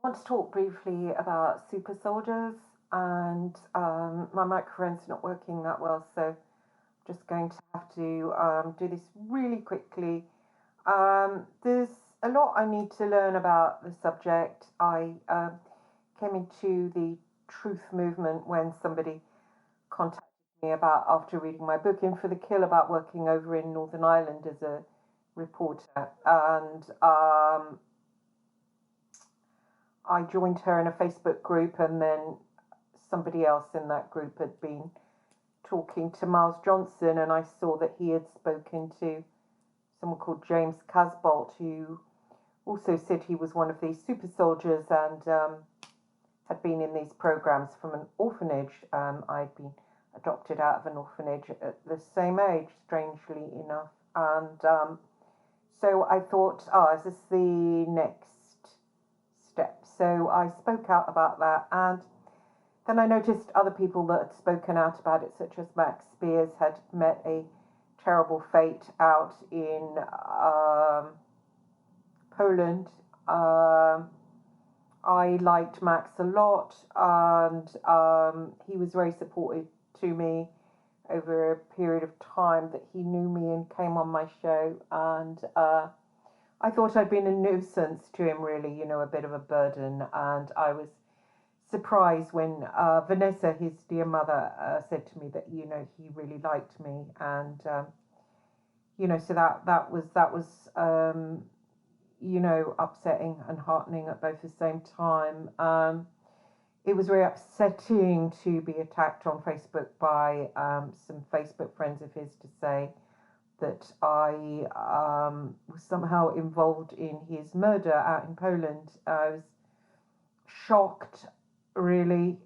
I want to talk briefly about super soldiers, and my microphone's not working that well, so I'm just going to have to do this really quickly. There's a lot I need to learn about the subject. I came into the truth movement when somebody contacted me about after reading my book In for the Kill about working over in Northern Ireland as a reporter, and I joined her in a Facebook group, and then somebody else in that group had been talking to Miles Johnson, and I saw that he had spoken to someone called James Casbolt, who also said he was one of these super soldiers and had been in these programs from an orphanage. I'd been adopted out of an orphanage at the same age, strangely enough, and so I thought, oh, is this the next step? So I spoke out about that, and then I noticed other people that had spoken out about it, such as Max Spears, had met a terrible fate out in Poland. I liked Max a lot, and he was very supportive to me over a period of time that he knew me and came on my show, and I thought I'd been a nuisance to him, really, a bit of a burden, and I was surprised when Vanessa, his dear mother, said to me that he really liked me, and so that was upsetting and heartening at both the same time. It was very upsetting to be attacked on Facebook by some Facebook friends of his to say that I was somehow involved in his murder out in Poland. I was shocked, really,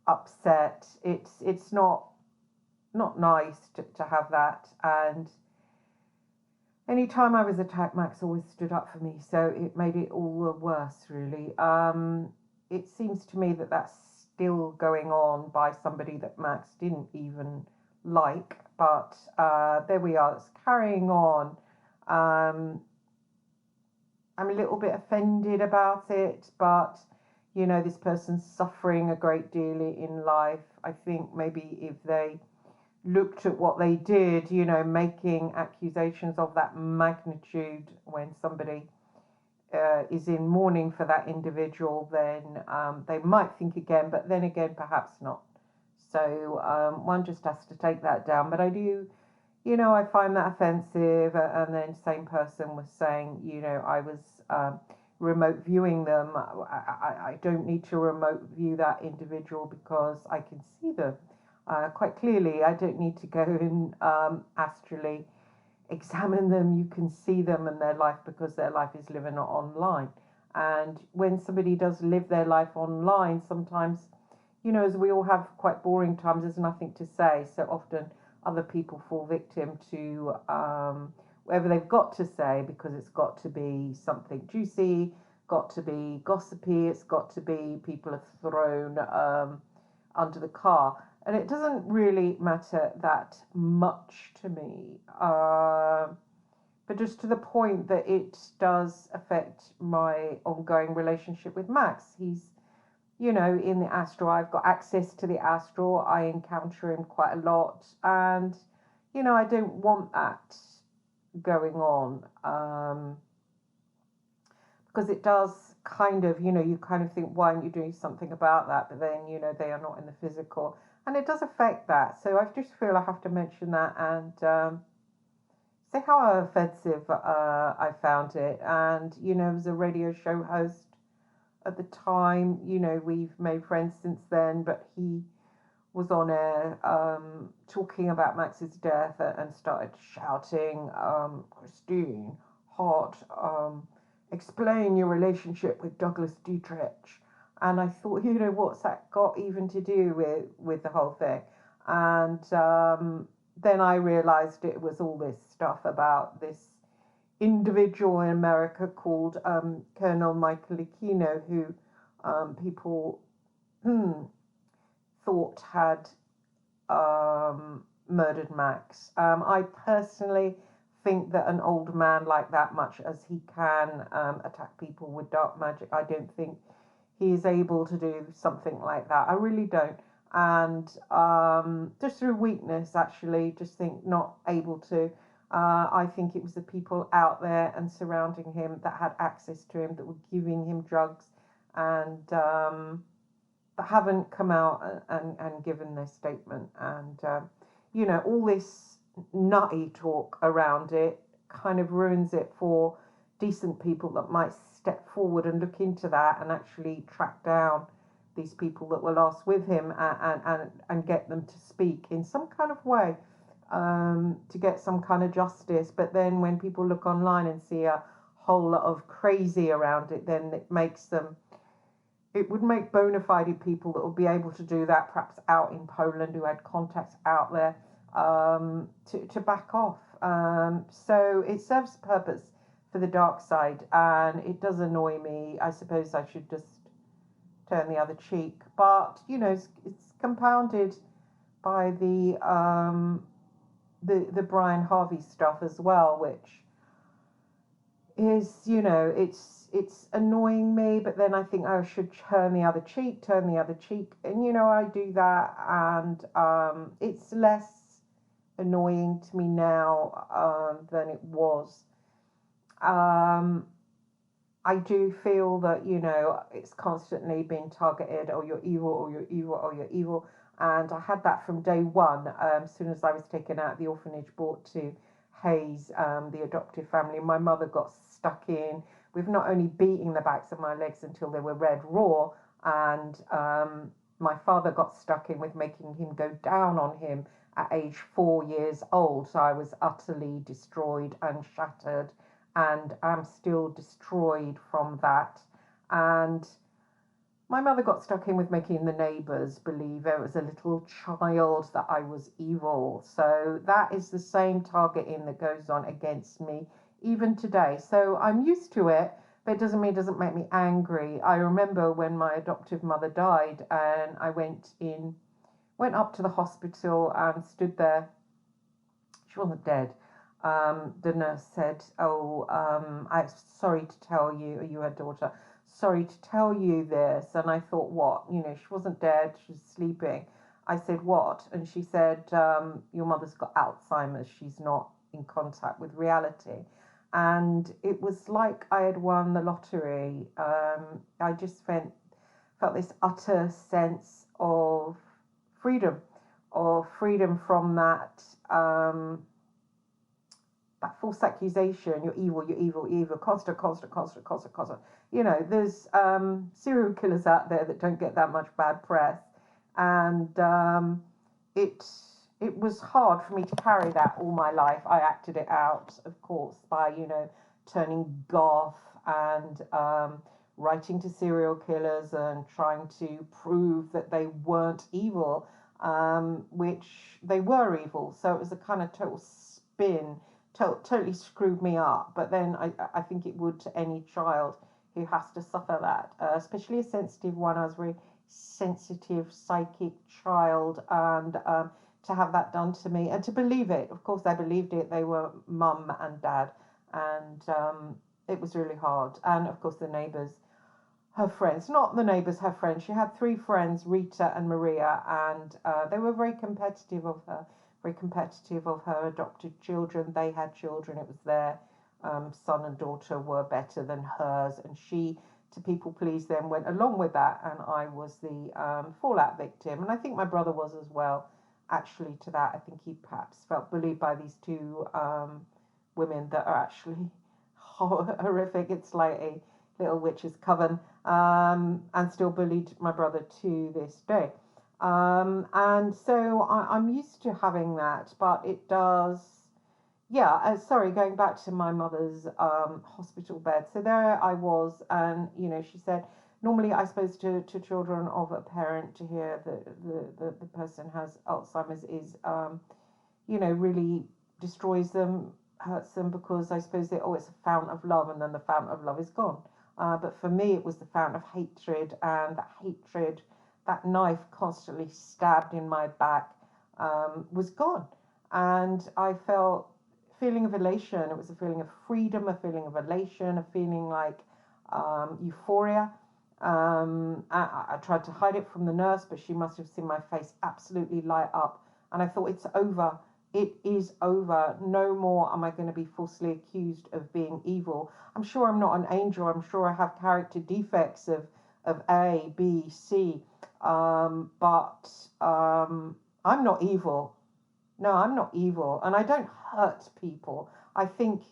upset. It's not nice to have that. And anytime I was attacked, Max always stood up for me, so it made it all the worse, really. It seems to me that that's still going on by somebody that Max didn't even like, but there we are, it's carrying on. I'm a little bit offended about it, but this person's suffering a great deal in life. I think maybe if they looked at what they did, making accusations of that magnitude when somebody is in mourning for that individual, then they might think again, but then again, perhaps not. So one just has to take that down. But I do, I find that offensive. And then same person was saying, I was remote viewing them. I don't need to remote view that individual because I can see them quite clearly. I don't need to go and astrally examine them. You can see them and their life because their life is living online. And when somebody does live their life online, sometimes, as we all have quite boring times, there's nothing to say. So often other people fall victim to whatever they've got to say, because it's got to be something juicy, got to be gossipy, it's got to be people are thrown under the car. And it doesn't really matter that much to me, but just to the point that it does affect my ongoing relationship with Max. He's, in the Astral. I've got access to the Astral. I encounter him quite a lot, and I don't want that going on, because it does kind of, you kind of think, why aren't you doing something about that? But then, they are not in the physical, and it does affect that. So I just feel I have to mention that and say how offensive I found it. And, as a radio show host at the time, we've made friends since then, but he was on air talking about Max's death and started shouting, Christine, hot, explain your relationship with Douglas Dietrich. And I thought, what's that got even to do with the whole thing? And then I realized it was all this stuff about this individual in America called Colonel Michael Aquino, who people thought had murdered Max. I personally think that an old man like that, much as he can attack people with dark magic, I don't think he is able to do something like that. I really don't. And just through weakness, actually, just think not able to. I think it was the people out there and surrounding him that had access to him, that were giving him drugs, and that haven't come out and given their statement. And, all this nutty talk around it kind of ruins it for decent people that might step forward and look into that and actually track down these people that were last with him, and get them to speak in some kind of way, to get some kind of justice. But then when people look online and see a whole lot of crazy around it, then it would make bona fide people that would be able to do that, perhaps out in Poland, who had contacts out there, to back off. So it serves purpose for the dark side, and it does annoy me. I suppose I should just turn the other cheek, but it's compounded by the Brian Harvey stuff as well, which is, it's annoying me. But then I think I should turn the other cheek, and I do that, and it's less annoying to me now than it was. I do feel that, it's constantly being targeted. Oh, you're evil, or you're evil, or you're evil. And I had that from day one. As soon as I was taken out of the orphanage, brought to Hayes, the adoptive family, my mother got stuck in with not only beating the backs of my legs until they were red raw, and my father got stuck in with making him go down on him at age 4 years old. So I was utterly destroyed and shattered, and I'm still destroyed from that. And my mother got stuck in with making the neighbours believe there was a little child, that I was evil. So that is the same targeting that goes on against me even today. So I'm used to it, but it doesn't make me angry. I remember when my adoptive mother died, and I went up to the hospital and stood there. She wasn't dead. The nurse said, I'm sorry to tell you, are you her daughter? Sorry to tell you this. And I thought, what? She wasn't dead, she was sleeping. I said, what? And she said, your mother's got Alzheimer's, she's not in contact with reality. And it was like I had won the lottery. I just felt this utter sense of freedom from that false accusation. You're evil, you're evil, you're evil, constant. There's serial killers out there that don't get that much bad press, and it was hard for me to carry that all my life. I acted it out, of course, by turning goth and writing to serial killers and trying to prove that they weren't evil, which they were evil. So it was a kind of total spin. Totally screwed me up. But then I think it would to any child who has to suffer that, especially a sensitive one. I was a very sensitive, psychic child, and to have that done to me and to believe it. Of course, I believed it. They were mum and dad, and it was really hard. And of course, the neighbours, her friends, not the neighbours, her friends. She had 3 friends, Rita and Maria, and they were very competitive of her adopted children. They had children. It was their son and daughter were better than hers, and she, to people please them, went along with that, and I was the fallout victim. And I think my brother was as well, actually, to that. I think he perhaps felt bullied by these 2 women that are actually horrific. It's like a little witch's coven, and still bullied my brother to this day. And so I'm used to having that, but it does, going back to my mother's hospital bed. So there I was, and, she said, normally I suppose to children of a parent, to hear that the person has Alzheimer's is, really destroys them, hurts them, because I suppose it's a fountain of love, and then the fountain of love is gone. But for me, it was the fountain of hatred, and that hatred, that knife constantly stabbed in my back, was gone. And I felt feeling of elation. It was a feeling of freedom, a feeling of elation, a feeling like euphoria. I tried to hide it from the nurse, but she must have seen my face absolutely light up. And I thought, it's over. It is over. No more am I going to be falsely accused of being evil. I'm sure I'm not an angel. I'm sure I have character defects of A, B, C. But I'm not evil. No, I'm not evil. And I don't hurt people. I think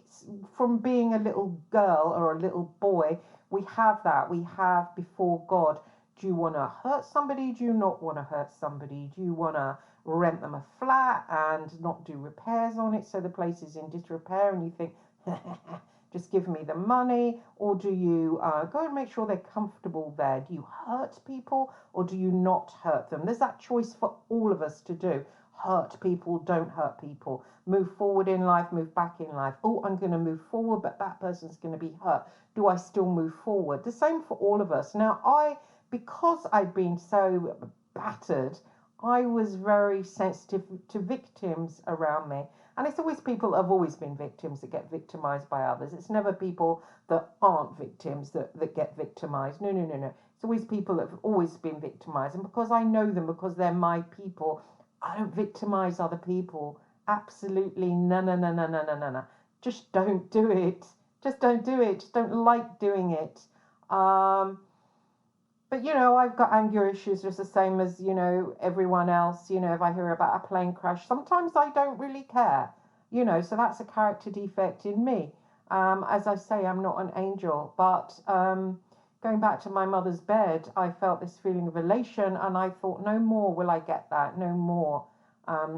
from being a little girl or a little boy, we have that. We have before God. Do you want to hurt somebody? Do you not want to hurt somebody? Do you want to rent them a flat and not do repairs on it so the place is in disrepair and you think, just give me the money? Or do you go and make sure they're comfortable there? Do you hurt people or do you not hurt them? There's that choice for all of us to do. Hurt people, don't hurt people. Move forward in life, move back in life. Oh, I'm going to move forward, but that person's going to be hurt. Do I still move forward? The same for all of us. Now, because I'd been so battered, I was very sensitive to victims around me. And it's always people that have always been victims that get victimized by others. It's never people that aren't victims that get victimized. No, no, no, no. It's always people that have always been victimized. And because I know them, because they're my people, I don't victimize other people. Absolutely no, no, no, no, no, no, no, no. Just don't do it. Just don't do it. Just don't like doing it. But, I've got anger issues just the same as, everyone else. If I hear about a plane crash, sometimes I don't really care, so that's a character defect in me. As I say, I'm not an angel, but going back to my mother's bed, I felt this feeling of elation and I thought, no more will I get that. No more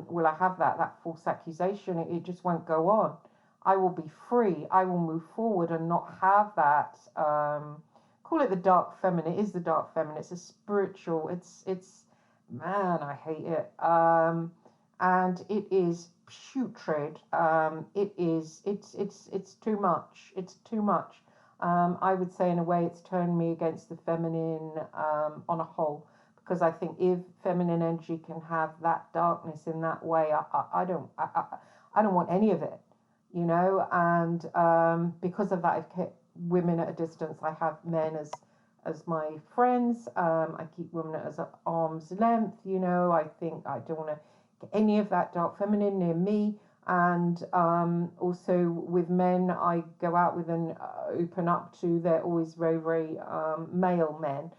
will I have that false accusation. It just won't go on. I will be free. I will move forward and not have that. Call it the dark feminine. It is the dark feminine. It's a spiritual. It's man, I hate it. And it is putrid. It's too much. It's too much. I would say in a way it's turned me against the feminine on a whole, because I think if feminine energy can have that darkness in that way, I don't want any of it, and because of that, I've kept women at a distance. I have men as my friends. I keep women at arm's length. I think I don't want to get any of that dark feminine near me. And also with men, I go out with and open up to. They're always very, very male men,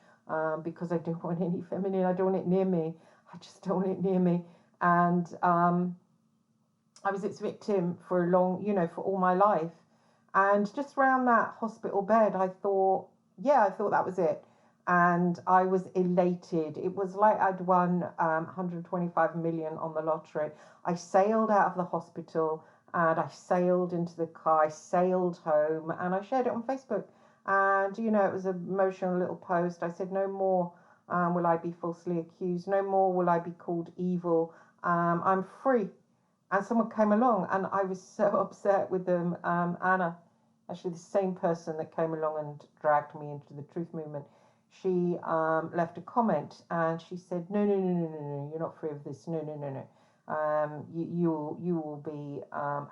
because I don't want any feminine. I don't want it near me. I just don't want it near me. And I was its victim for a long, for all my life. And just around that hospital bed, I thought that was it. And I was elated. It was like I'd won 125 million on the lottery. I sailed out of the hospital and I sailed into the car. I sailed home and I shared it on Facebook. And, it was an emotional little post. I said, no more will I be falsely accused. No more will I be called evil. I'm free. And someone came along and I was so upset with them. Anna, actually the same person that came along and dragged me into the truth movement, she left a comment and she said, no, no, no, no, no, no, you're not free of this. No, no, no, no. You will be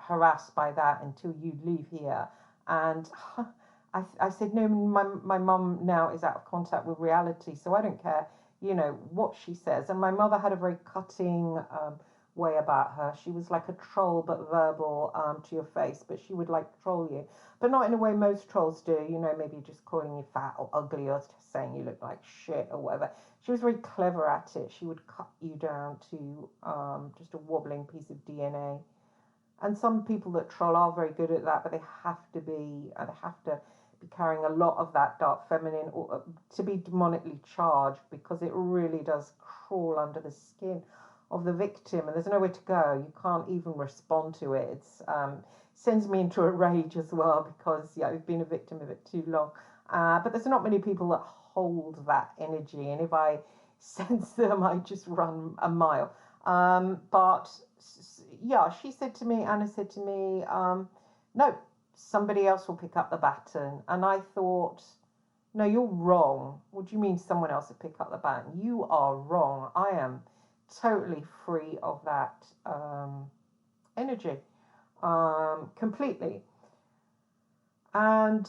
harassed by that until you leave here. And I said, no, my mum now is out of contact with reality, so I don't care, what she says. And my mother had a very cutting way about her. She was like a troll, but verbal to your face, but she would troll you, but not in a way most trolls do, maybe just calling you fat or ugly or just saying you look like shit or whatever. She was very clever at it. She would cut you down to just a wobbling piece of DNA. And some people that troll are very good at that, but they have to be carrying a lot of that dark feminine or to be demonically charged, because it really does crawl under the skin of the victim, and there's nowhere to go. You can't even respond to it. It's sends me into a rage as well, because I've been a victim of it too long. But there's not many people that hold that energy, and if I sense them, I just run a mile. But she said to me, Anna said to me, no, somebody else will pick up the baton. And I thought, no, you're wrong. What do you mean someone else will pick up the baton? You are wrong. I am totally free of that energy. completely. And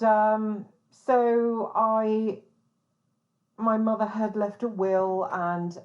so my mother had left a will, and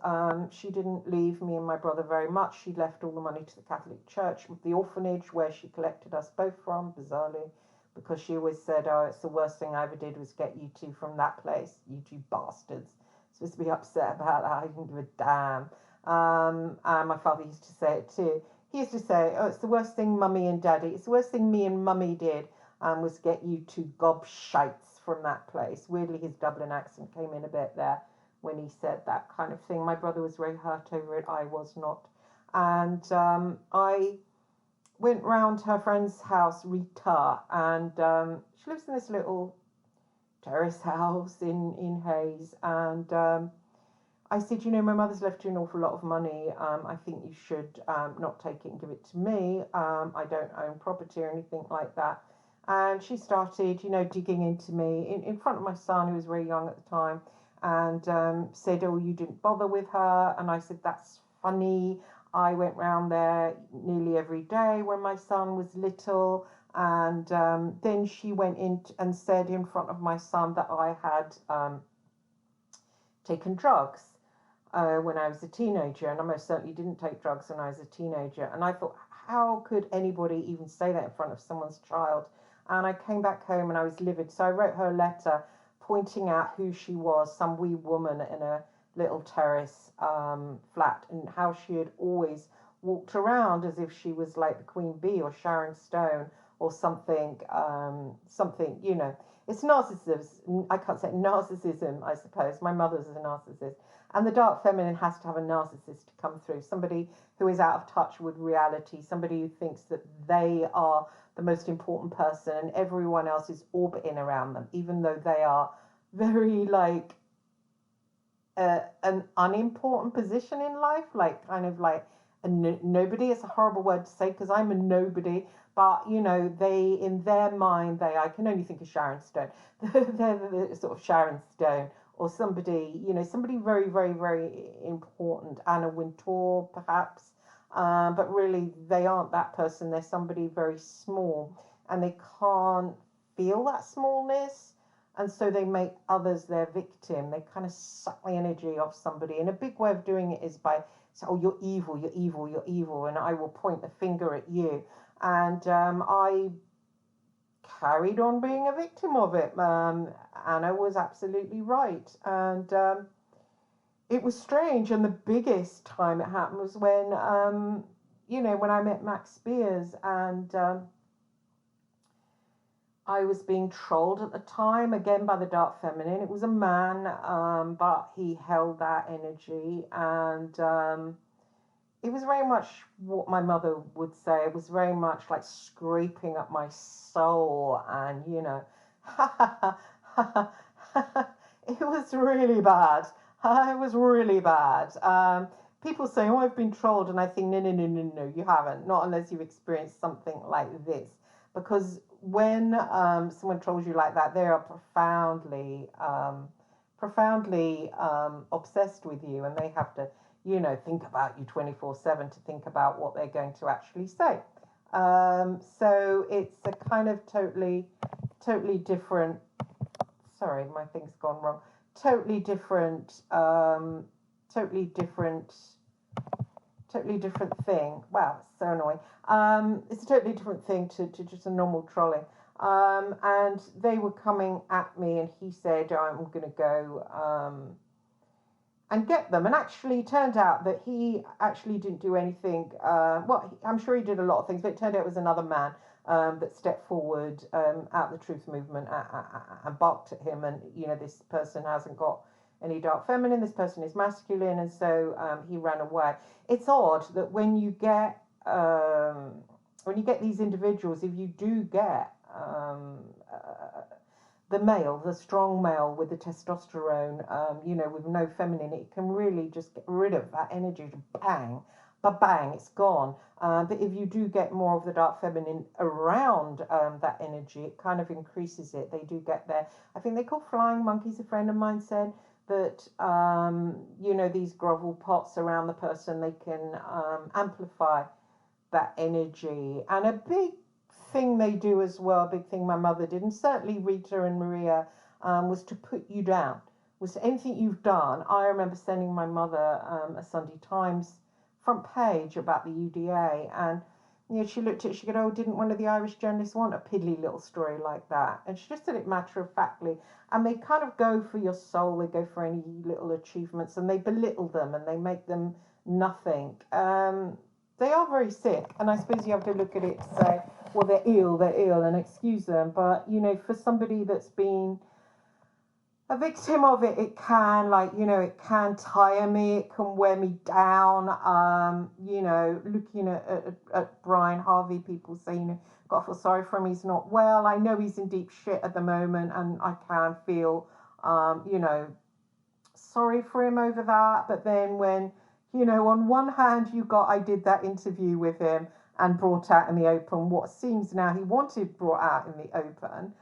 she didn't leave me and my brother very much. She left all the money to the Catholic Church, the orphanage where she collected us both from, bizarrely, because she always said, oh, it's the worst thing I ever did was get you two from that place, you two bastards. Supposed to be upset about that. I didn't give a damn. And my father used to say it too. He used to say, oh, it's the worst thing mummy and daddy, it's the worst thing me and mummy did, was get you two gobshites from that place. Weirdly, his Dublin accent came in a bit there when he said that kind of thing. My brother was very hurt over it. I was not. And I went round her friend's house, Rita, and she lives in this little terrace house in Hayes. And I said, you know, my mother's left you an awful lot of money. I think you should not take it and give it to me. I don't own property or anything like that. And she started, you know, digging into me in front of my son, who was very young at the time, and said, oh, you didn't bother with her. And I said, that's funny. I went round there nearly every day when my son was little. And then she went in and said in front of my son that I had taken drugs when I was a teenager. And I most certainly didn't take drugs when I was a teenager. And I thought, how could anybody even say that in front of someone's child? And I came back home and I was livid. So I wrote her a letter pointing out who she was, some wee woman in a little terrace flat, and how she had always walked around as if she was like the Queen Bee or Sharon Stone or something, you know. It's narcissism. I can't say narcissism, I suppose. My mother's a narcissist. And the dark feminine has to have a narcissist to come through. Somebody who is out of touch with reality. Somebody who thinks that they are the most important person and everyone else is orbiting around them, even though they are very like an unimportant position in life, like kind of like a nobody. It's a horrible word to say because I'm a nobody, but you know, they in their mind, I can only think of Sharon Stone. They're the sort of Sharon Stone or somebody, you know, somebody very, very, very important. Anna Wintour, perhaps. But really, they aren't that person. They're somebody very small, and they can't feel that smallness, and so they make others their victim. They kind of suck the energy off somebody. And a big way of doing it is by saying, "Oh, you're evil, you're evil, you're evil," and I will point the finger at you. And I carried on being a victim of it. Anna was absolutely right, and it was strange. And the biggest time it happened was when, you know, when I met Max Spears, and I was being trolled at the time, again by the dark feminine. It was a man, but he held that energy, and it was very much what my mother would say. It was very much like scraping up my soul, and, you know, it was really bad. It was really bad. People say, oh, I've been trolled, and I think, no, no, no, no, no, you haven't. Not unless you've experienced something like this. Because when someone trolls you like that, they are profoundly obsessed with you, and they have to, you know, think about you 24/7 to think about what they're going to actually say. So it's a kind of totally different. Sorry, my thing's gone wrong. Totally different thing. Wow, it's so annoying. It's a totally different thing to just a normal trolling. And they were coming at me, and he said, I'm going to go and get them. And actually, it turned out that he actually didn't do anything. Well, I'm sure he did a lot of things, but it turned out it was another man that stepped forward out of the truth movement and barked at him. And, you know, this person hasn't got any dark feminine, this person is masculine, and so he ran away. It's odd that when you get these individuals, if you do get the male, the strong male with the testosterone, you know, with no feminine, it can really just get rid of that energy. Bang, but bang, it's gone. But if you do get more of the dark feminine around that energy, it kind of increases it. They do get there. I think they call flying monkeys. A friend of mine said that, you know, these grovel pots around the person, they can amplify that energy. And a big thing they do as well, a big thing my mother did, and certainly Rita and Maria, was to put you down. Was anything you've done. I remember sending my mother a Sunday Times front page about the UDA, and she looked at it, she goes, oh, didn't one of the Irish journalists want a piddly little story like that? And she just did it matter of factly. And they kind of go for your soul, they go for any little achievements, and they belittle them and they make them nothing. They are very sick, and I suppose you have to look at it and say, well, they're ill, and excuse them. But, for somebody that's been a victim of it, it can, it can tire me, it can wear me down. Looking at Brian Harvey, people say, got to feel sorry for him, he's not well. I know he's in deep shit at the moment, and I can feel, sorry for him over that. But then when, on one hand, I did that interview with him and brought out in the open what seems now he wanted brought out in the open.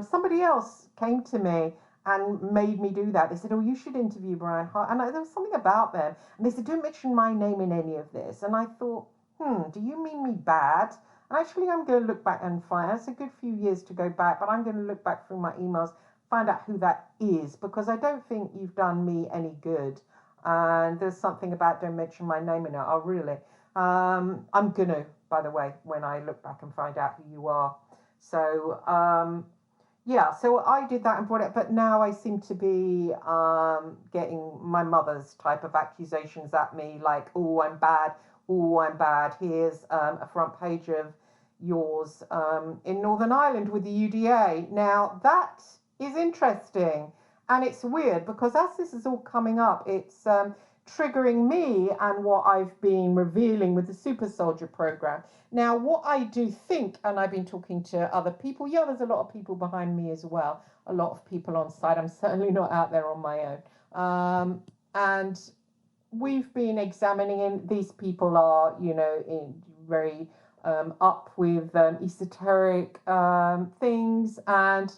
Somebody else came to me and made me do that. They said, oh, you should interview Brian Hart. And there was something about them. And they said, don't mention my name in any of this. And I thought, do you mean me bad? And actually, I'm going to look back and find, it's a good few years to go back, but I'm going to look back through my emails, find out who that is, because I don't think you've done me any good. And there's something about don't mention my name in it. Oh, really? I'm going to, by the way, when I look back and find out who you are. So, so I did that and brought it, but now I seem to be getting my mother's type of accusations at me, like, oh, I'm bad. Here's a front page of yours in Northern Ireland with the UDA. Now, that is interesting, and it's weird, because as this is all coming up, it's triggering me and what I've been revealing with the Super Soldier program. Now, what I do think, and I've been talking to other people, there's a lot of people behind me as well, a lot of people on site. I'm certainly not out there on my own. And we've been examining, and these people are, very up with esoteric things, and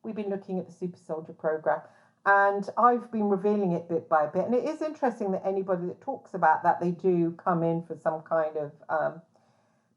we've been looking at the Super Soldier program. And I've been revealing it bit by bit. And it is interesting that anybody that talks about that, they do come in for some kind of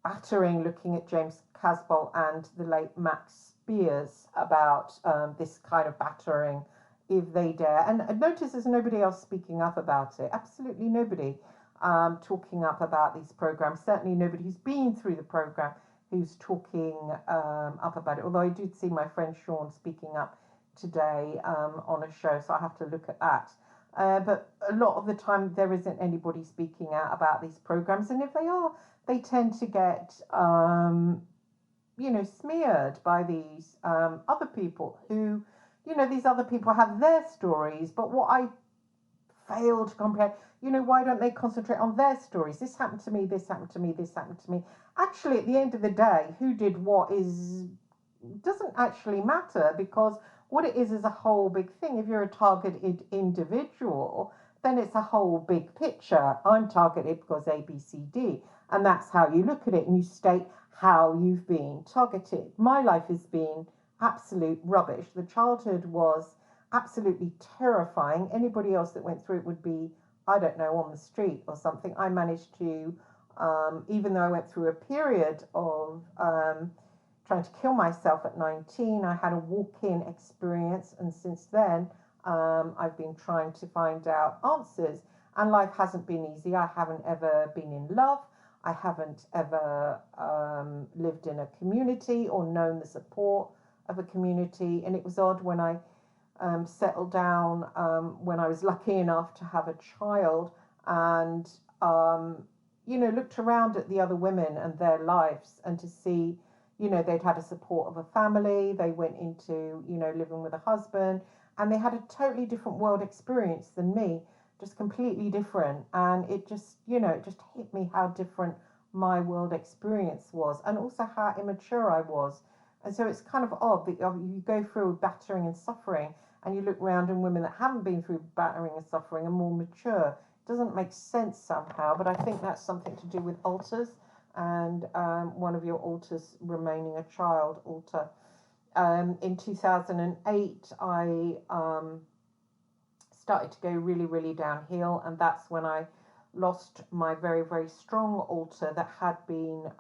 battering, looking at James Casbolt and the late Max Spears about this kind of battering, if they dare. And notice there's nobody else speaking up about it. Absolutely nobody talking up about these programs. Certainly nobody who's been through the program who's talking up about it. Although I did see my friend Sean speaking up today on a show, so I have to look at that. But a lot of the time there isn't anybody speaking out about these programs, and if they are, they tend to get smeared by these other people who, these other people have their stories. But what I fail to comprehend, why don't they concentrate on their stories? This happened to me, this happened to me, this happened to me. Actually, at the end of the day, who did what doesn't actually matter, because what it is a whole big thing. If you're a targeted individual, then it's a whole big picture. I'm targeted because A, B, C, D. And that's how you look at it, and you state how you've been targeted. My life has been absolute rubbish. The childhood was absolutely terrifying. Anybody else that went through it would be, I don't know, on the street or something. I managed to, even though I went through a period of trying to kill myself at 19, I had a walk-in experience, and since then I've been trying to find out answers, and life hasn't been easy. I haven't ever been in love. I haven't ever lived in a community or known the support of a community, and it was odd when I settled down, when I was lucky enough to have a child, and looked around at the other women and their lives, and to see, they'd had a support of a family, they went into, living with a husband, and they had a totally different world experience than me, just completely different. And it just, it just hit me how different my world experience was, and also how immature I was. And so it's kind of odd that you go through battering and suffering, and you look around, and women that haven't been through battering and suffering are more mature. It doesn't make sense somehow, but I think that's something to do with alters, and one of your alters remaining a child alter. In 2008, I started to go really, really downhill, and that's when I lost my very, very strong alter that had been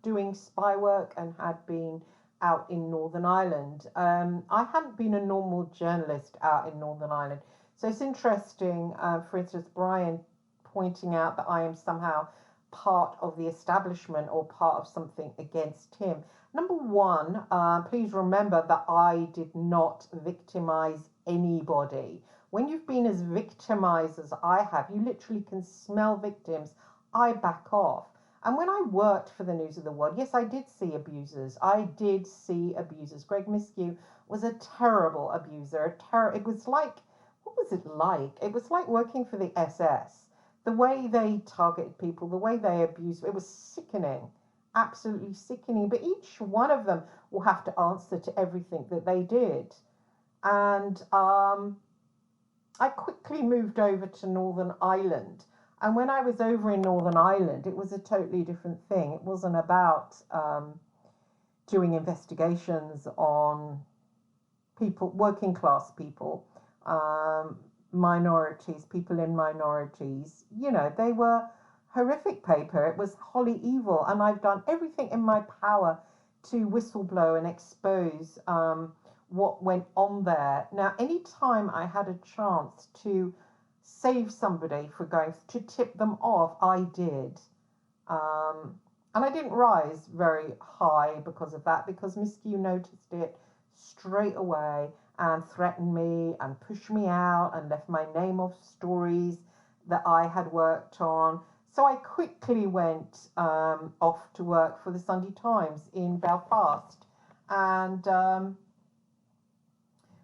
doing spy work and had been out in Northern Ireland. I hadn't been a normal journalist out in Northern Ireland. So it's interesting, for instance, Brian pointing out that I am somehow part of the establishment or part of something against him. Number one, please remember that I did not victimize anybody. When you've been as victimized as I have, you literally can smell victims. I back off. And when I worked for the News of the World, yes, I did see abusers. I did see abusers. Greg Miskew was a terrible abuser. It was like, what was it like? It was like working for the SS. The way they targeted people, the way they abused, it was sickening, absolutely sickening. But each one of them will have to answer to everything that they did. And I quickly moved over to Northern Ireland. And when I was over in Northern Ireland, it was a totally different thing. It wasn't about doing investigations on people, working class people, minorities, people in minorities. You know, they were horrific paper. It was wholly evil. And I've done everything in my power to whistleblow and expose what went on there. Now, anytime I had a chance to save somebody for going to tip them off, I did. And I didn't rise very high because of that, because Miskew noticed it straight away and threatened me and pushed me out and left my name off stories that I had worked on. So I quickly went off to work for the Sunday Times in Belfast. And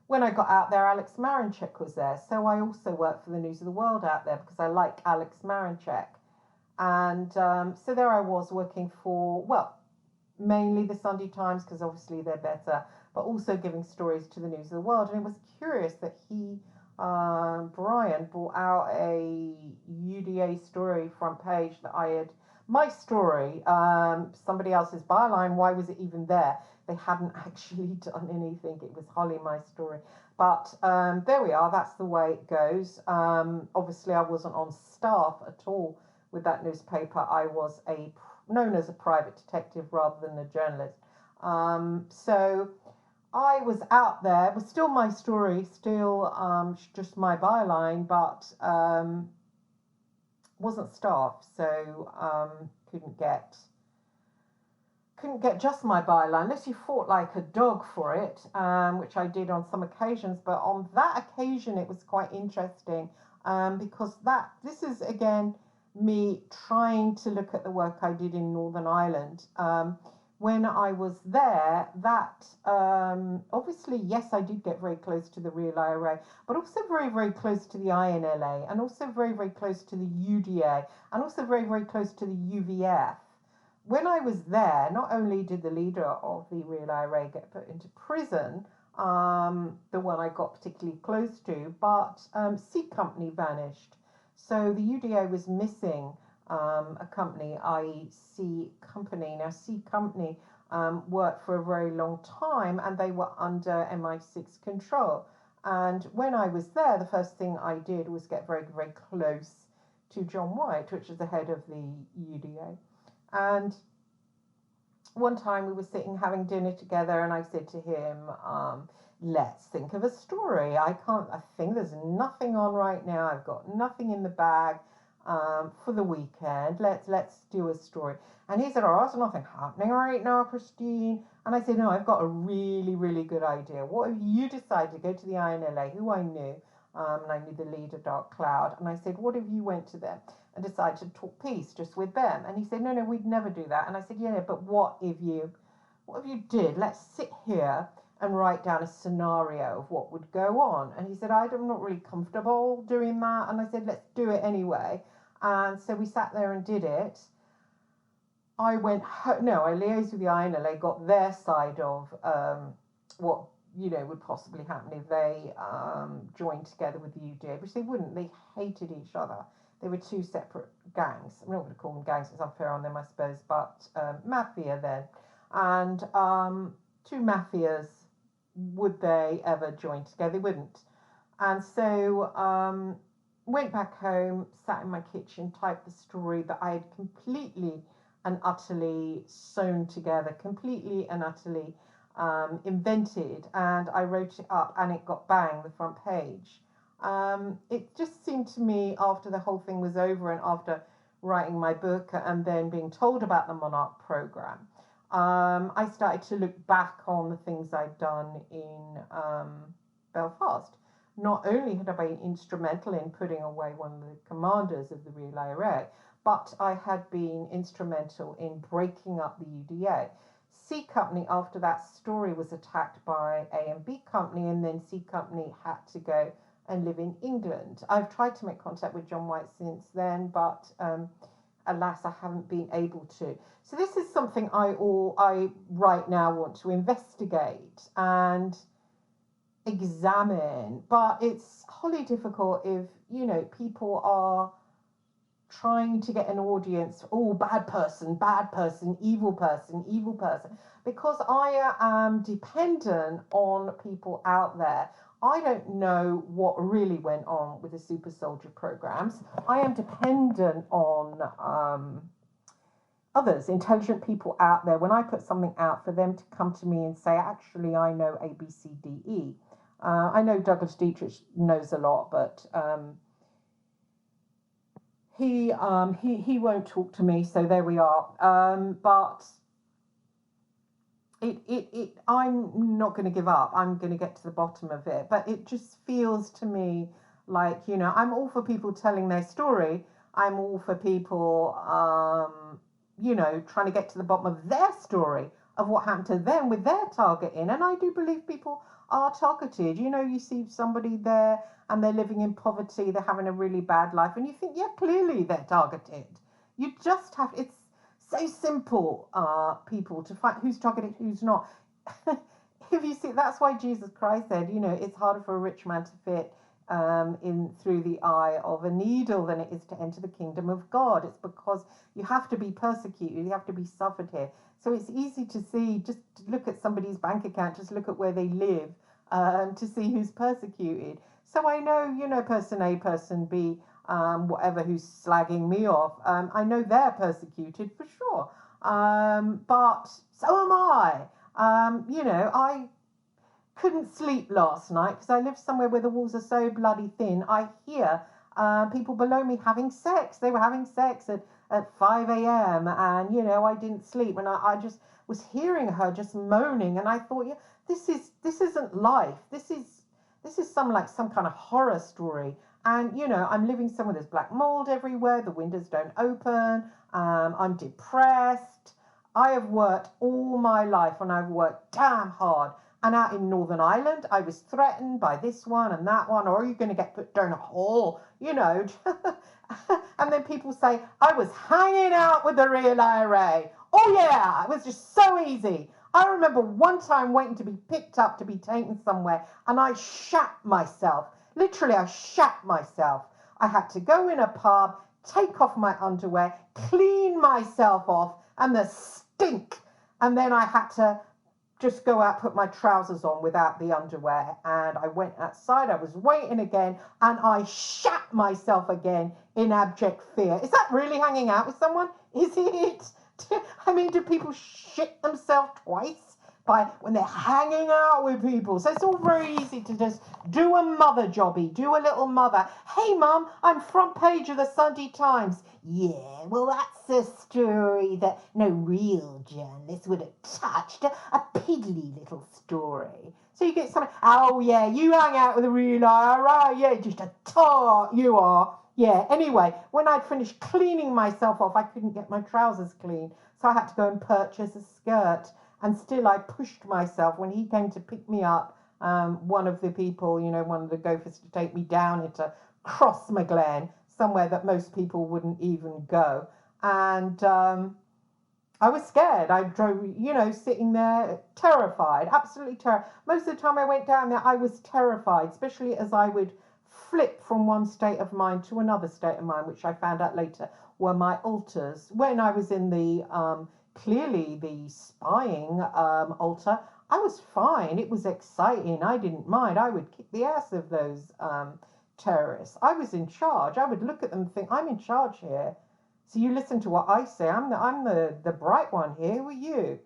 when I got out there, Alex Marinchek was there. So I also worked for the News of the World out there because I like Alex Marinchek. And so there I was working for, well, mainly the Sunday Times, because obviously they're better, but also giving stories to the News of the World. And it was curious that Brian, brought out a UDA story front page that I had, my story, somebody else's byline. Why was it even there? They hadn't actually done anything. It was wholly my story. But there we are. That's the way it goes. Obviously, I wasn't on staff at all with that newspaper. I was known as a private detective rather than a journalist. So I was out there. It was still my story, still just my byline, but wasn't staff, so couldn't get just my byline unless you fought like a dog for it, which I did on some occasions. But on that occasion, it was quite interesting because this is again me trying to look at the work I did in Northern Ireland. When I was there, that obviously, yes, I did get very close to the Real IRA, but also very, very close to the INLA, and also very, very close to the UDA, and also very, very close to the UVF. When I was there, not only did the leader of the Real IRA get put into prison, the one I got particularly close to, but C Company vanished. So the UDA was missing a company, i.e. C Company. Now, C Company worked for a very long time and they were under MI6 control. And when I was there, the first thing I did was get very, very close to John White, which is the head of the UDA. And one time we were sitting having dinner together and I said to him, let's think of a story. I think there's nothing on right now. I've got nothing in the bag for the weekend. Let's do a story. And he said, oh, there's nothing happening right now, Christine. And I said, no, I've got a really, really good idea. What if you decided to go to the INLA, who I knew, and I knew the leader, Dark Cloud. And I said, what if you went to them and decided to talk peace just with them? And he said, no, we'd never do that. And I said, yeah, but what if you did? Let's sit here and write down a scenario of what would go on. And he said, I'm not really comfortable doing that. And I said, let's do it anyway. And so we sat there and did it. I liaised with the INLA, got their side of what would possibly happen if they joined together with the UDA, which they wouldn't. They hated each other. They were two separate gangs. I'm not going to call them gangs, it's unfair on them, I suppose, but mafia then. And two mafias, would they ever join together? They wouldn't. And so went back home, sat in my kitchen, typed the story that I had completely and utterly sewn together, completely and utterly invented, and I wrote it up, and it got bang the front page. It just seemed to me, after the whole thing was over and after writing my book and then being told about the Monarch program, I started to look back on the things I'd done in Belfast. Not only had I been instrumental in putting away one of the commanders of the Real IRA, but I had been instrumental in breaking up the UDA. C Company, after that story, was attacked by A and B Company, and then C Company had to go and live in England. I've tried to make contact with John White since then, but alas, I haven't been able to. So this is something I right now want to investigate and examine, but it's wholly difficult if, you know, people are trying to get an audience. Oh, bad person, evil person, evil person. Because I am dependent on people out there. I don't know what really went on with the super soldier programs. I am dependent on others, intelligent people out there. When I put something out, for them to come to me and say, actually, I know A, B, C, D, E. I know Douglas Dietrich knows a lot, but he won't talk to me. So there we are. But I'm not going to give up. I'm going to get to the bottom of it. But it just feels to me like, you know, I'm all for people telling their story. I'm all for people, you know, trying to get to the bottom of their story, of what happened to them with their targeting. And I do believe people are targeted. You know, you see somebody there and they're living in poverty, they're having a really bad life, and you think, yeah, clearly they're targeted. You just have, it's so simple, people, to find who's targeted, who's not. If you see, that's why Jesus Christ said, you know, it's harder for a rich man to fit in through the eye of a needle than it is to enter the kingdom of God. It's because you have to be persecuted, you have to be suffered here. So it's easy to see, just to look at somebody's bank account, just look at where they live, to see who's persecuted. So I know, you know, person A, person B, whatever, who's slagging me off, I know they're persecuted for sure. But so am I. You know, I couldn't sleep last night because I live somewhere where the walls are so bloody thin. I hear people below me having sex. They were having sex at 5 a.m. and, you know, I didn't sleep, and I just was hearing her just moaning, and I thought, yeah, this isn't life. This is some kind of horror story. And, you know, I'm living somewhere there's black mold everywhere. The windows don't open. I'm depressed. I have worked all my life, and I've worked damn hard. And out in Northern Ireland, I was threatened by this one and that one, or are you going to get put down a hole, you know. And then people say, I was hanging out with the Real IRA. Oh, yeah, it was just so easy. I remember one time waiting to be picked up to be taken somewhere, and I shat myself. Literally, I shat myself. I had to go in a pub, take off my underwear, clean myself off, and the stink. And then I had to just go out, put my trousers on without the underwear. And I went outside, I was waiting again, and I shat myself again in abject fear. Is that really hanging out with someone? Is it? I mean, do people shit themselves twice by when they're hanging out with people? So it's all very easy to just do a mother jobby, do a little mother. Hey, Mum, I'm front page of the Sunday Times. Yeah, well, that's a story that no real journalist would have touched. A piddly little story. So you get something, oh, yeah, you hang out with a real IRA. Yeah, just a tart, you are. Yeah, anyway, when I'd finished cleaning myself off, I couldn't get my trousers clean. So I had to go and purchase a skirt. And still I pushed myself. When he came to pick me up, one of the people, you know, one of the gophers, to take me down into Crossmaglen, somewhere that most people wouldn't even go. And I was scared. I drove, you know, sitting there terrified, absolutely terrified. Most of the time I went down there, I was terrified, especially as I would flip from one state of mind to another state of mind, which I found out later were my alters. When I was in the clearly the spying altar, I was fine. It was exciting. I didn't mind. I would kick the ass of those terrorists. I was in charge. I would look at them and think, I'm in charge here. So you listen to what I say. I'm the bright one here. Who are you?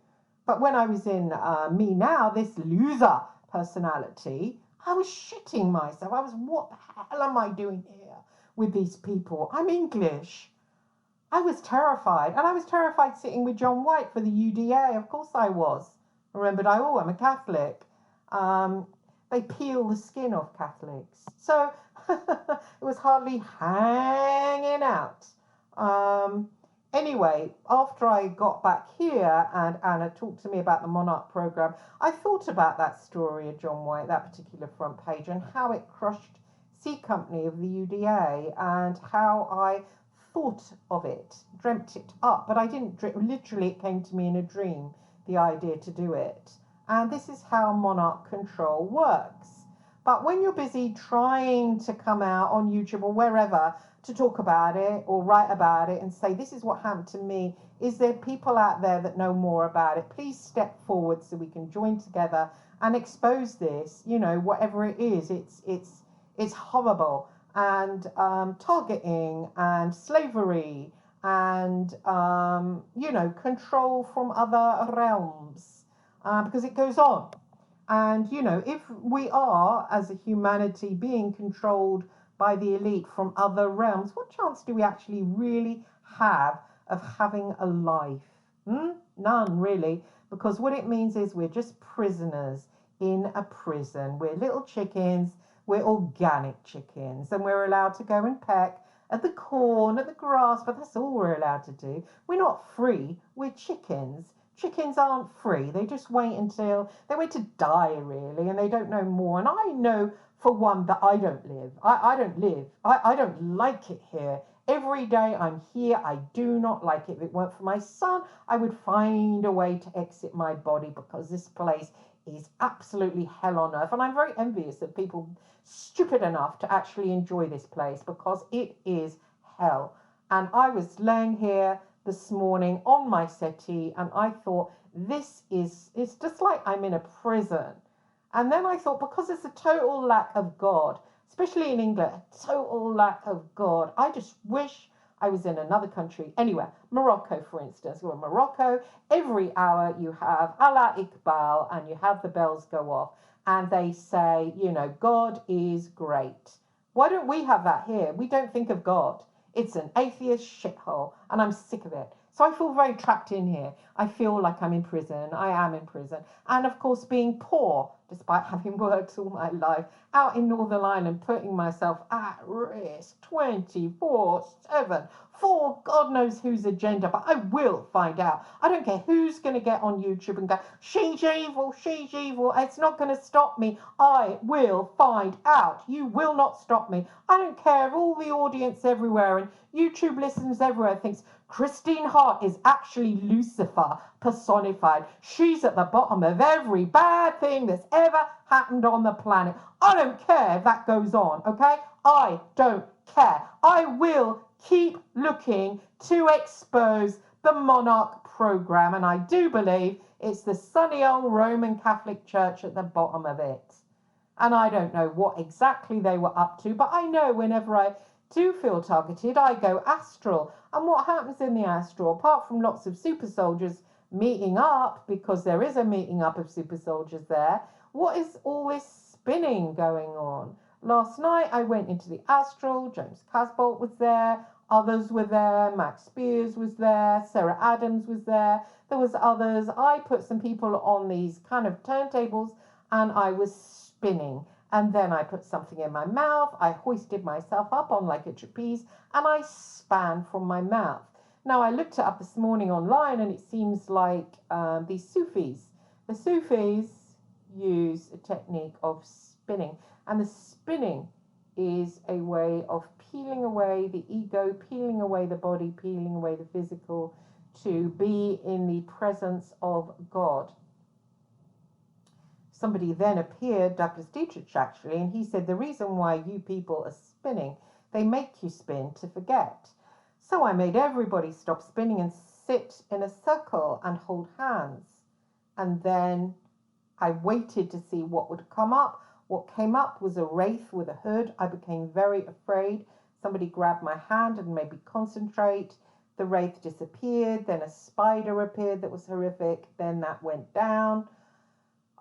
But when I was in Me Now, this loser personality, I was shitting myself. I was, what the hell am I doing here with these people? I'm English. I was terrified. And I was terrified sitting with John White for the UDA. Of course I was. I remembered, I'm a Catholic. They peel the skin off Catholics. So it was hardly hanging out. Anyway, after I got back here and Anna talked to me about the Monarch programme, I thought about that story of John White, that particular front page, and how it crushed C Company of the UDA and how I thought of it, dreamt it up, but I didn't, literally it came to me in a dream, the idea to do it. And this is how Monarch control works. But when you're busy trying to come out on YouTube or wherever to talk about it or write about it and say, this is what happened to me, is there people out there that know more about it? Please step forward so we can join together and expose this, whatever it is. It's horrible. And targeting and slavery and, control from other realms, because it goes on. And, if we are, as a humanity, being controlled by the elite from other realms, what chance do we actually really have of having a life? None, really, because what it means is we're just prisoners in a prison. We're little chickens. We're organic chickens, and we're allowed to go and peck at the corn, at the grass, but that's all we're allowed to do. We're not free. We're chickens. Chickens aren't free. They just wait to die, really, and they don't know more. And I know, for one, that I don't live. I don't live. I don't like it here. Every day I'm here, I do not like it. If it weren't for my son, I would find a way to exit my body, because this place is absolutely hell on earth. And I'm very envious of people stupid enough to actually enjoy this place, because it is hell. And I was laying here this morning on my settee and I thought, it's just like I'm in a prison. And then I thought, because there's a total lack of God, especially in England, a total lack of God, I just wish I was in another country. Anywhere, Morocco, for instance. Well, Morocco, every hour you have Allah Iqbal and you have the bells go off and they say, God is great. Why don't we have that here? We don't think of God. It's an atheist shithole and I'm sick of it. So I feel very trapped in here. I feel like I'm in prison. I am in prison. And of course, being poor, despite having worked all my life, out in Northern Ireland, putting myself at risk 24/7 for God knows whose agenda, but I will find out. I don't care who's going to get on YouTube and go, she's evil, she's evil. It's not going to stop me. I will find out. You will not stop me. I don't care if all the audience everywhere and YouTube listeners everywhere thinks Christine Hart is actually Lucifer personified. She's at the bottom of every bad thing that's ever happened on the planet. I don't care if that goes on, okay? I don't care. I will keep looking to expose the Monarch program, and I do believe it's the sunny old Roman Catholic Church at the bottom of it. And I don't know what exactly they were up to, but I know whenever I do feel targeted, I go astral. And what happens in the astral, apart from lots of super soldiers meeting up, because there is a meeting up of super soldiers there, what is all this spinning going on? Last night I went into the astral, James Casbolt was there, others were there, Max Spears was there, Sarah Adams was there, there was others. I put some people on these kind of turntables and I was spinning. And then I put something in my mouth, I hoisted myself up on like a trapeze, and I span from my mouth. Now, I looked it up this morning online, and it seems like the Sufis use a technique of spinning. And the spinning is a way of peeling away the ego, peeling away the body, peeling away the physical, to be in the presence of God. Somebody then appeared, Douglas Dietrich actually, and he said, the reason why you people are spinning, they make you spin to forget. So I made everybody stop spinning and sit in a circle and hold hands. And then I waited to see what would come up. What came up was a wraith with a hood. I became very afraid. Somebody grabbed my hand and made me concentrate. The wraith disappeared. Then a spider appeared that was horrific. Then that went down.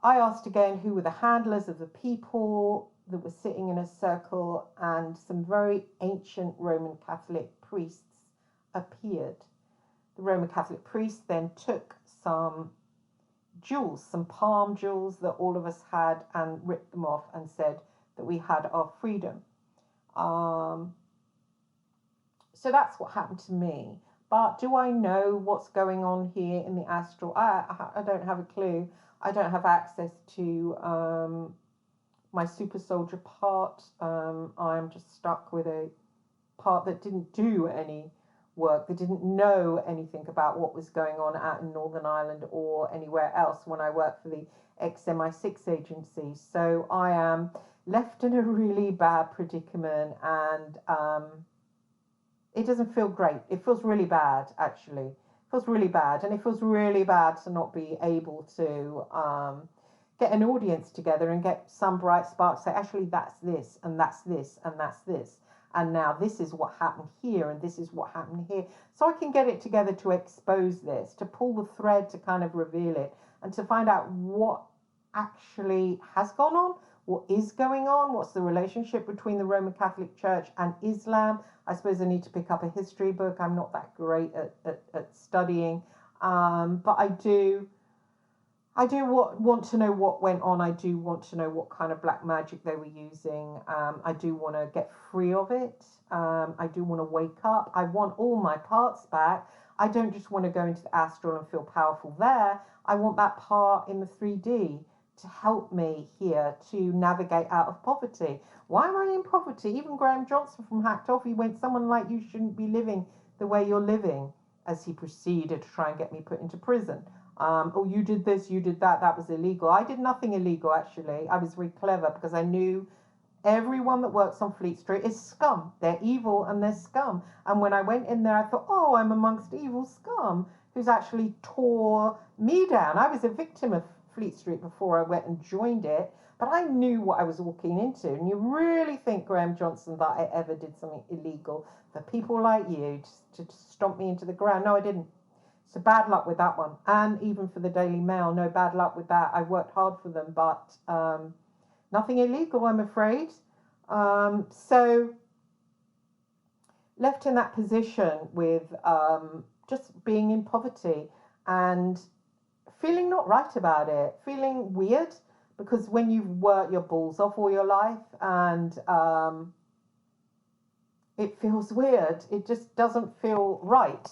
I asked again who were the handlers of the people that were sitting in a circle, and some very ancient Roman Catholic priests appeared. The Roman Catholic priest then took some jewels, some palm jewels that all of us had, and ripped them off and said that we had our freedom. So that's what happened to me. But do I know what's going on here in the astral? I don't have a clue. I don't have access to my super soldier part. I'm just stuck with a part that didn't do any work, that didn't know anything about what was going on out in Northern Ireland or anywhere else when I worked for the XMI6 agency. So I am left in a really bad predicament, and it doesn't feel great. It feels really bad, actually. It feels really bad, and it feels really bad to not be able to get an audience together and get some bright spark, say, actually, that's this, and that's this, and that's this. And now this is what happened here, and this is what happened here. So I can get it together to expose this, to pull the thread, to kind of reveal it, and to find out what actually has gone on, what is going on, what's the relationship between the Roman Catholic Church and Islam. I suppose I need to pick up a history book. I'm not that great at studying, but I do want to know what went on. I do want to know what kind of black magic they were using. I do want to get free of it. I do want to wake up. I want all my parts back. I don't just want to go into the astral and feel powerful there. I want that part in the 3D to help me here to navigate out of poverty. Why am I in poverty? Even Graham Johnson from Hacked Off, he went, someone like you shouldn't be living the way you're living, as he proceeded to try and get me put into prison. Oh, you did this, you did that, that was illegal. I did nothing illegal, actually. I was very clever because I knew everyone that works on Fleet Street is scum. They're evil and they're scum. And when I went in there, I thought, oh, I'm amongst evil scum who's actually tore me down. I was a victim of Fleet Street before I went and joined it, but I knew what I was walking into. And you really think, Graham Johnson, that I ever did something illegal for people like you to stomp me into the ground? No, I didn't. So bad luck with that one. And even for the Daily Mail, no, bad luck with that. I worked hard for them, but nothing illegal, I'm afraid. So left in that position with just being in poverty and feeling not right about it, feeling weird, because when you've worked your balls off all your life and it feels weird, it just doesn't feel right.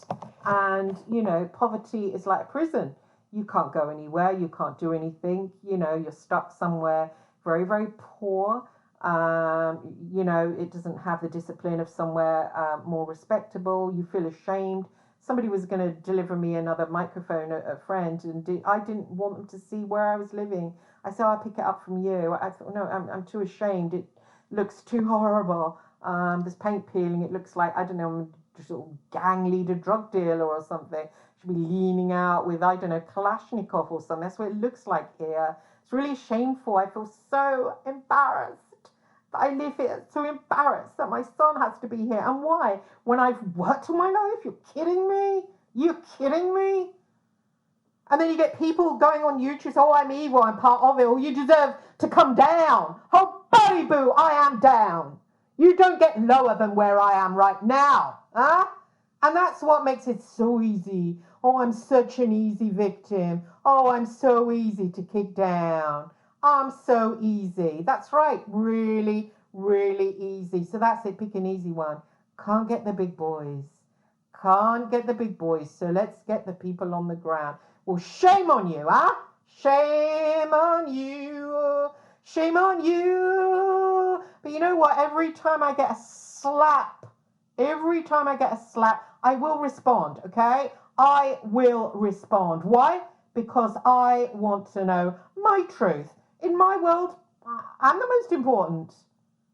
And, you know, poverty is like a prison. You can't go anywhere, you can't do anything, you know, you're stuck somewhere very, very poor. You know, it doesn't have the discipline of somewhere more respectable. You feel ashamed. Somebody was going to deliver me another microphone, a friend, and I didn't want them to see where I was living. I said, I'll pick it up from you. I thought, no, I'm too ashamed. It looks too horrible. There's paint peeling. It looks like, I don't know, I'm a sort of gang leader, drug dealer or something. Should be leaning out with, I don't know, Kalashnikov or something. That's what it looks like here. It's really shameful. I feel so embarrassed. I live here, so embarrassed that my son has to be here. And why? When I've worked all my life? You're kidding me? You're kidding me? And then you get people going on YouTube, oh, I'm evil, I'm part of it, or you deserve to come down. Oh, buddy boo, I am down. You don't get lower than where I am right now. Huh? And that's what makes it so easy. Oh, I'm such an easy victim. Oh, I'm so easy to kick down. I'm so easy. That's right. Really, really easy. So that's it. Pick an easy one. Can't get the big boys. Can't get the big boys. So let's get the people on the ground. Well, shame on you, huh? Shame on you. Shame on you. But you know what? Every time I get a slap, I will respond, okay? I will respond. Why? Because I want to know my truth. In my world, I'm the most important.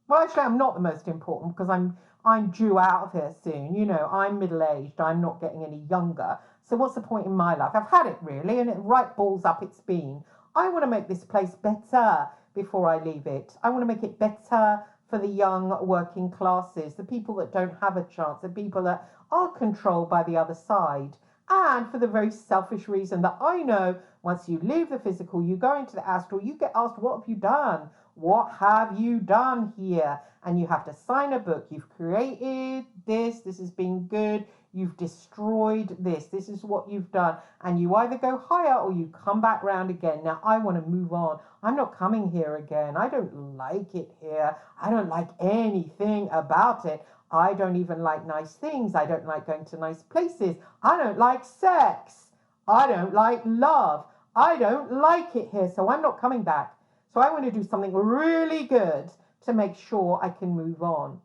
Well, actually, I'm not the most important because I'm due out of here soon. You know, I'm middle-aged. I'm not getting any younger. So what's the point in my life? I've had it, really, and it right balls up it's been. I want to make this place better. before I leave it. I want to make it better for the young working classes, the people that don't have a chance, the people that are controlled by the other side. And for the very selfish reason that I know once you leave the physical, you go into the astral, you get asked, what have you done? What have you done here? And you have to sign a book. You've created this. This has been good. You've destroyed this. This is what you've done. And you either go higher or you come back round again. Now, I want to move on. I'm not coming here again. I don't like it here. I don't like anything about it. I don't even like nice things. I don't like going to nice places. I don't like sex. I don't like love. I don't like it here. So I'm not coming back. So I want to do something really good to make sure I can move on.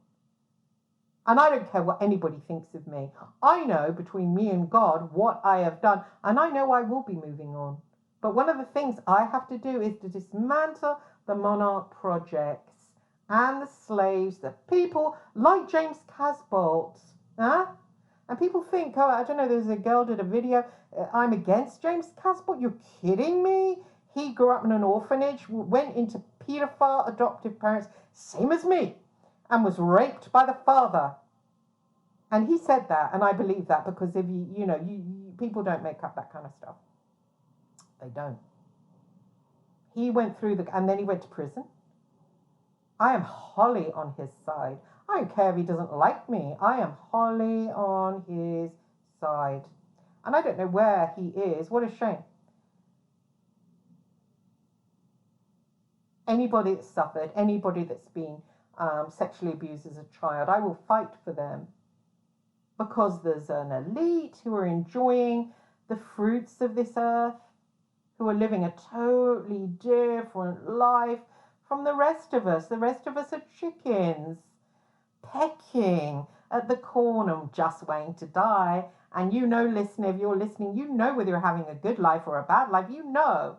And I don't care what anybody thinks of me. I know between me and God what I have done. And I know I will be moving on. But one of the things I have to do is to dismantle the monarch projects and the slaves, the people like James Casbolt. Huh? And people think, oh, I don't know, there's a girl did a video, I'm against James Casbolt. You're kidding me? He grew up in an orphanage, went into paedophile adoptive parents, same as me, and was raped by the father. And he said that, and I believe that, because if people don't make up that kind of stuff. They don't. He went through and then he went to prison. I am wholly on his side. I don't care if he doesn't like me. I am wholly on his side. And I don't know where he is. What a shame. Anybody that's suffered, anybody that's been sexually abused as a child, I will fight for them. Because there's an elite who are enjoying the fruits of this earth, who are living a totally different life from the rest of us. The rest of us are chickens, pecking at the corn, just waiting to die. And you know, listener, if you're listening, you know whether you're having a good life or a bad life. You know.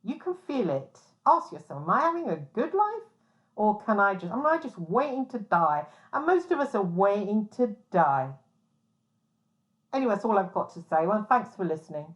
You can feel it. Ask yourself, am I having a good life? Or am I just waiting to die? And most of us are waiting to die. Anyway, that's all I've got to say. Well, thanks for listening.